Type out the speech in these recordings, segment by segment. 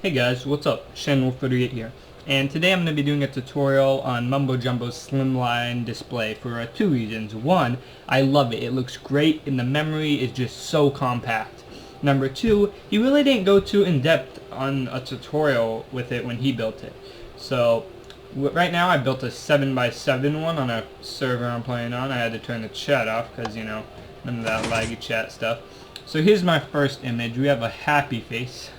Hey guys, what's up? Shenwolf38 here, and today I'm going to be doing a tutorial on Mumbo Jumbo's slimline display for two reasons. One, I love it. It looks great and the memory is just so compact. Number two, he really didn't go too in-depth on a tutorial with it when he built it. So, right now I built a 7x7 one on a server I'm playing on. I had to turn the chat off because, you know, none of that laggy chat stuff. So here's my first image. We have a happy face.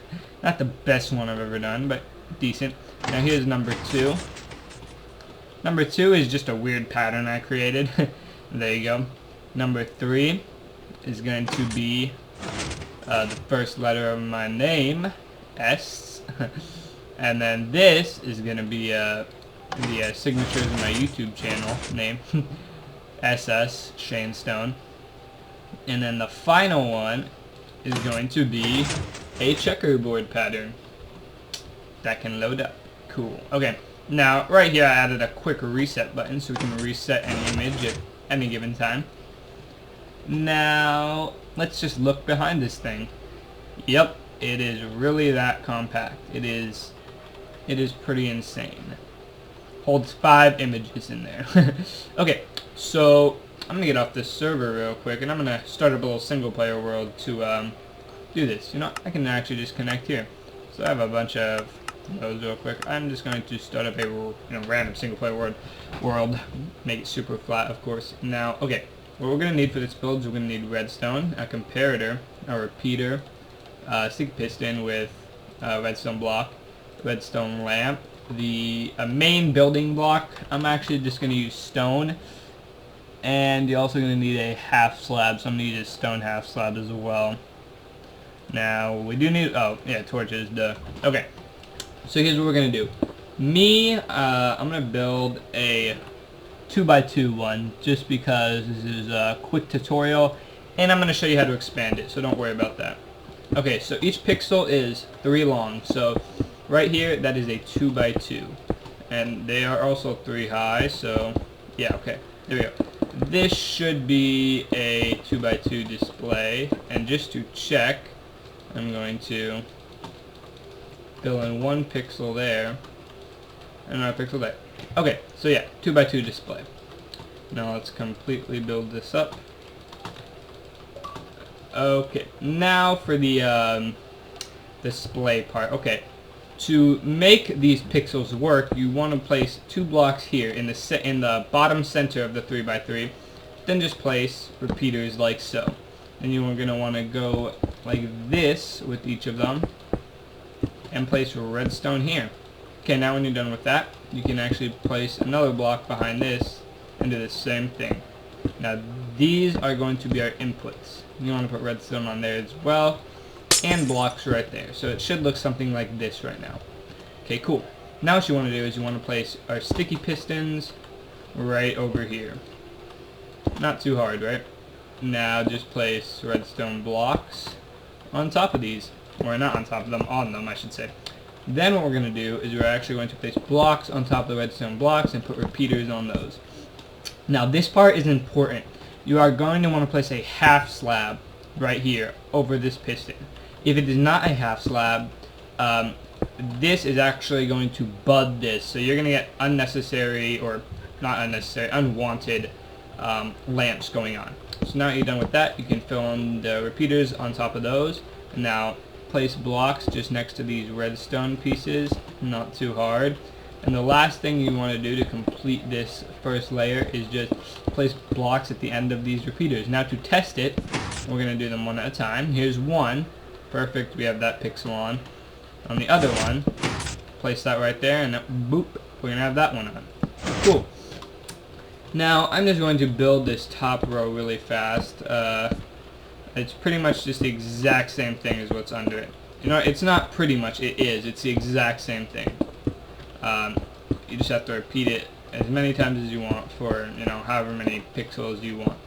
Not the best one I've ever done, but decent. Now here's number two. Number two is just a weird pattern I created. There you go. Number three is going to be the first letter of my name, S. And then this is going to be the signatures of my YouTube channel name, SS, Shane Stone. And then the final one is going to be a checkerboard pattern that can load up. Cool. Okay, now right here I added a quick reset button so we can reset any image at any given time. Now let's just look behind this thing. Yep, it is really that compact. It is pretty insane. Holds 5 images in there. Okay, so I'm gonna get off this server real quick and I'm gonna start up a little single player world to do this. You know, I can actually just connect here. So I have a bunch of those real quick. I'm just going to start up a random single player world, make it super flat, of course. Now, okay, what we're going to need for this build is we're going to need redstone, a comparator, a repeater, sticky piston with redstone block, redstone lamp, a main building block. I'm actually just going to use stone, and you're also going to need a half slab, so I'm going to use a stone half slab as well. Now, we do need, oh, yeah, torches, duh. Okay, so here's what we're going to do. I'm going to build a 2x2 one, just because this is a quick tutorial, and I'm going to show you how to expand it, so don't worry about that. Okay, so each pixel is 3 long, so right here, that is a 2x2. And they are also 3 high, so, yeah, okay, there we go. This should be a 2x2 display, and just to check, I'm going to fill in 1 pixel there, and another pixel there. Okay, so yeah, 2x2 display. Now let's completely build this up. Okay, now for the display part. Okay, to make these pixels work, you want to place 2 blocks here in the bottom center of the 3x3. Then just place repeaters like so. Then you are going to want to go like this with each of them and place redstone here. Okay, now when you're done with that, you can actually place another block behind this and do the same thing. Now these are going to be our inputs. You want to put redstone on there as well, and blocks right there. So it should look something like this right now. Okay, cool. Now what you want to do is you want to place our sticky pistons right over here. Not too hard, right? Now just place redstone blocks on top of these, or not on top of them, on them I should say. Then what we're going to do is we're actually going to place blocks on top of the redstone blocks and put repeaters on those. Now this part is important. You are going to want to place a half slab right here over this piston. If it is not a half slab, this is actually going to bud this, so you're going to get unnecessary, or not unnecessary, unwanted lamps going on. So now you're done with that, you can fill in the repeaters on top of those. Now place blocks just next to these redstone pieces, not too hard. And the last thing you want to do to complete this first layer is just place blocks at the end of these repeaters. Now to test it, we're going to do them one at a time. Here's one. Perfect, we have that pixel on. On the other one, place that right there, and boop, we're going to have that one on. Cool. Now, I'm just going to build this top row really fast. It's pretty much just the exact same thing as what's under it. You know, it's not pretty much, it is. It's the exact same thing. You just have to repeat it as many times as you want for, you know, however many pixels you want.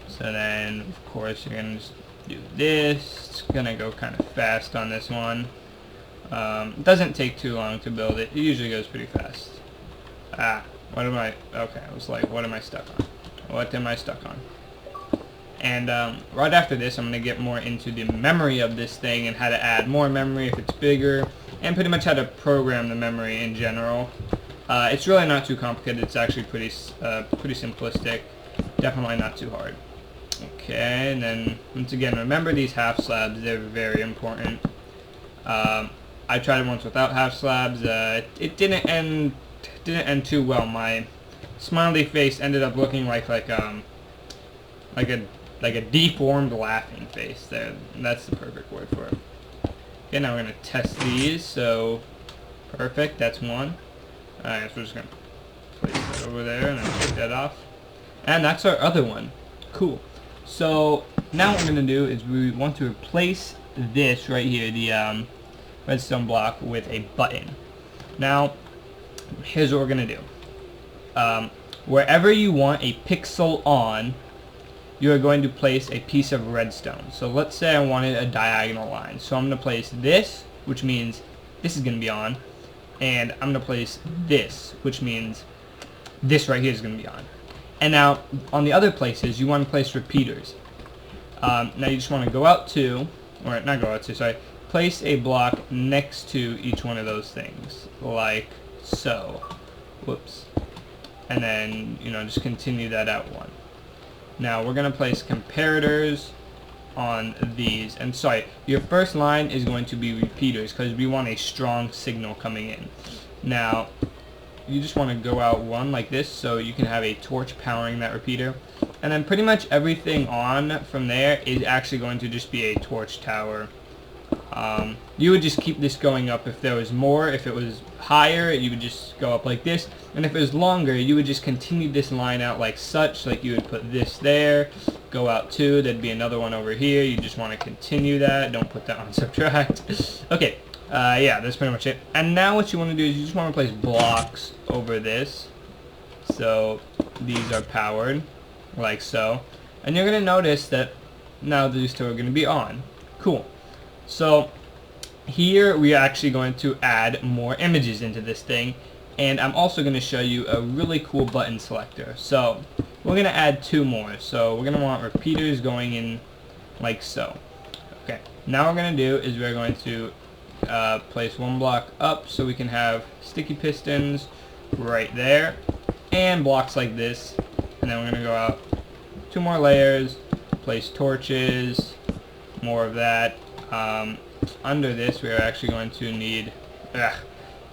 So then, of course, you're going to just do this. It's going to go kind of fast on this one. It doesn't take too long to build it. It usually goes pretty fast. Okay, I was like, what am I stuck on? What am I stuck on? And right after this, I'm going to get more into the memory of this thing and how to add more memory if it's bigger, and pretty much how to program the memory in general. It's really not too complicated. It's actually pretty simplistic. Definitely not too hard. Okay, and then once again, remember these half slabs. They're very important. I tried it once without half slabs. It didn't end too well. My smiley face ended up looking like a deformed laughing face. There, that's the perfect word for it. Okay, now we're gonna test these. So perfect. That's one. Alright, so we're just gonna place that over there and then take that off. And that's our other one. Cool. So now what we're going to do is we want to replace this right here, the redstone block, with a button. Now, here's what we're going to do. Wherever you want a pixel on, you are going to place a piece of redstone. So let's say I wanted a diagonal line. So I'm going to place this, which means this is going to be on. And I'm going to place this, which means this right here is going to be on. And now, on the other places, you want to place repeaters. Now you just want to go out to, or not go out to, sorry, place a block next to each one of those things, like so. Whoops. And then, just continue that out one. Now, we're going to place comparators on these. And sorry, your first line is going to be repeaters, because we want a strong signal coming in. Now, you just want to go out one like this, so you can have a torch powering that repeater, and then pretty much everything on from there is actually going to just be a torch tower. You would just keep this going up. If there was more, if it was higher, you would just go up like this, and if it was longer, you would just continue this line out like such. Like you would put this there, go out two, there'd be another one over here. You just want to continue that. Don't put that on subtract. Okay. Yeah, that's pretty much it. And now what you want to do is you just want to place blocks over this. So these are powered, like so. And you're going to notice that now these two are going to be on. Cool. So here we are actually going to add more images into this thing. And I'm also going to show you a really cool button selector. So we're going to add two more. So we're going to want repeaters going in like so. Okay. Now what we're going to do is we're going to place one block up so we can have sticky pistons right there and blocks like this, and then we're going to go out two more layers, place torches, more of that. Under this we're actually going to need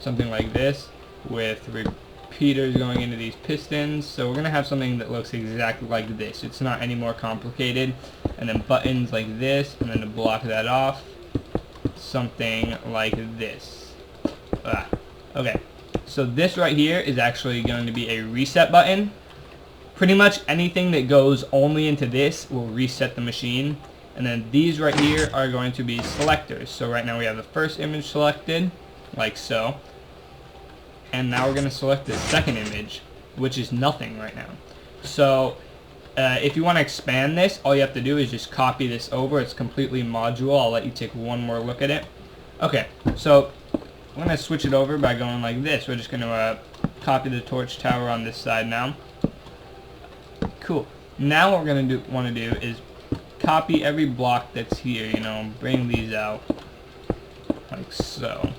something like this with repeaters going into these pistons, so we're going to have something that looks exactly like this. It's not any more complicated, and then buttons like this, and then to block that off, something like this. Okay, so this right here is actually going to be a reset button. Pretty much anything that goes only into this will reset the machine. And then these right here are going to be selectors. So right now we have the first image selected, like so. And now we're going to select the second image, which is nothing right now. So if you want to expand this, all you have to do is just copy this over. It's completely modular. I'll let you take one more look at it. Okay, so I'm going to switch it over by going like this. We're just going to copy the torch tower on this side now. Cool. Now what we're going to want to do is copy every block that's here, bring these out like so.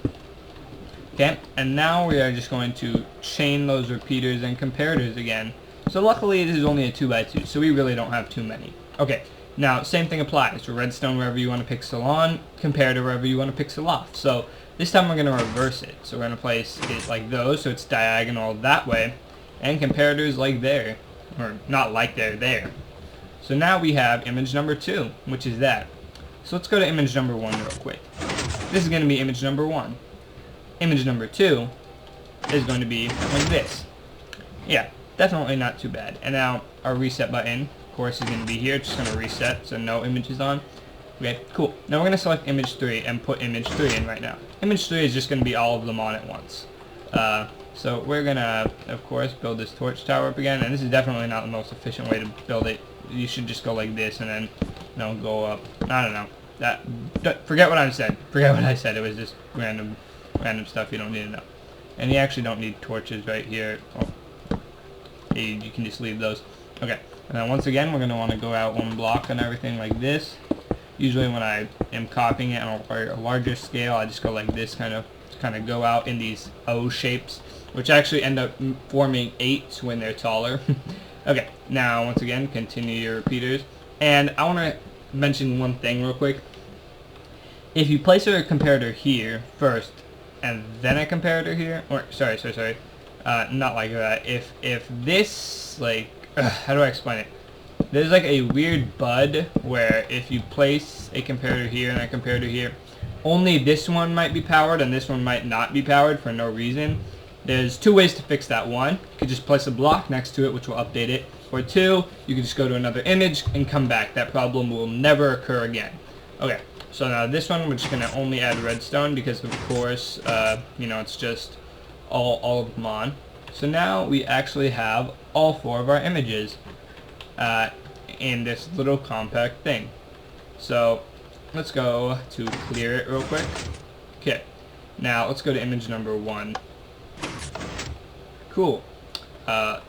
Okay, and now we are just going to chain those repeaters and comparators again. So luckily this is only a 2x2, so we really don't have too many. Okay, now same thing applies. Redstone wherever you want to pixel on, comparator wherever you want to pixel off. So this time we're going to reverse it. So we're going to place it like those, so it's diagonal that way, and comparators like there, or not like there. So now we have image number 2, which is that. So let's go to image number 1 real quick. This is going to be image number 1. Image number 2 is going to be like this. Yeah, definitely not too bad. And now our reset button, of course, is going to be here. It's just going to reset, so no images on. Okay, cool. Now we're going to select image 3 and put image 3 in right now. Image 3 is just going to be all of them on at once. So we're going to, of course, build this torch tower up again. And this is definitely not the most efficient way to build it. You should just go like this and then, go up. I don't know. Forget what I said. Forget what I said. It was just random stuff you don't need to know. And you actually don't need torches right here. Oh, you can just leave those. Okay. And then once again, we're going to want to go out one block and everything like this. Usually when I am copying it on a larger scale, I just go like this, kind of go out in these O shapes, which actually end up forming 8s when they're taller. Okay, now once again, continue your repeaters. And I want to mention one thing real quick. If you place a comparator here first, and then a comparator here, or sorry, not like that. If this, like, how do I explain it? There's like a weird bud where if you place a comparator here and a comparator here, only this one might be powered and this one might not be powered for no reason. There's 2 ways to fix that. One, you could just place a block next to it, which will update it. Or 2, you can just go to another image and come back. That problem will never occur again. Okay, so now this one, we're just going to only add redstone because, of course, you know, it's just all of them on. So now we actually have all 4 of our images in this little compact thing. So let's go to clear it real quick. Okay, now let's go to image number 1. Cool.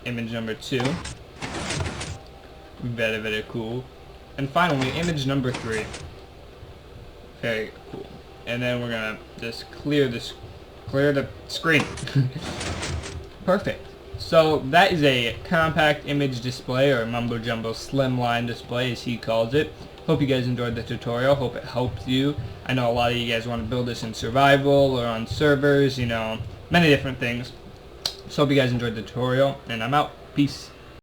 Image number 2. Very cool. And finally, image number 3. Very cool. And then we're gonna just clear the screen. Perfect. So that is a compact image display, or Mumbo Jumbo slimline display as he calls it. Hope you guys enjoyed the tutorial. Hope it helped you. I know a lot of you guys want to build this in survival or on servers, you know, many different things. So hope you guys enjoyed the tutorial, and I'm out. Peace.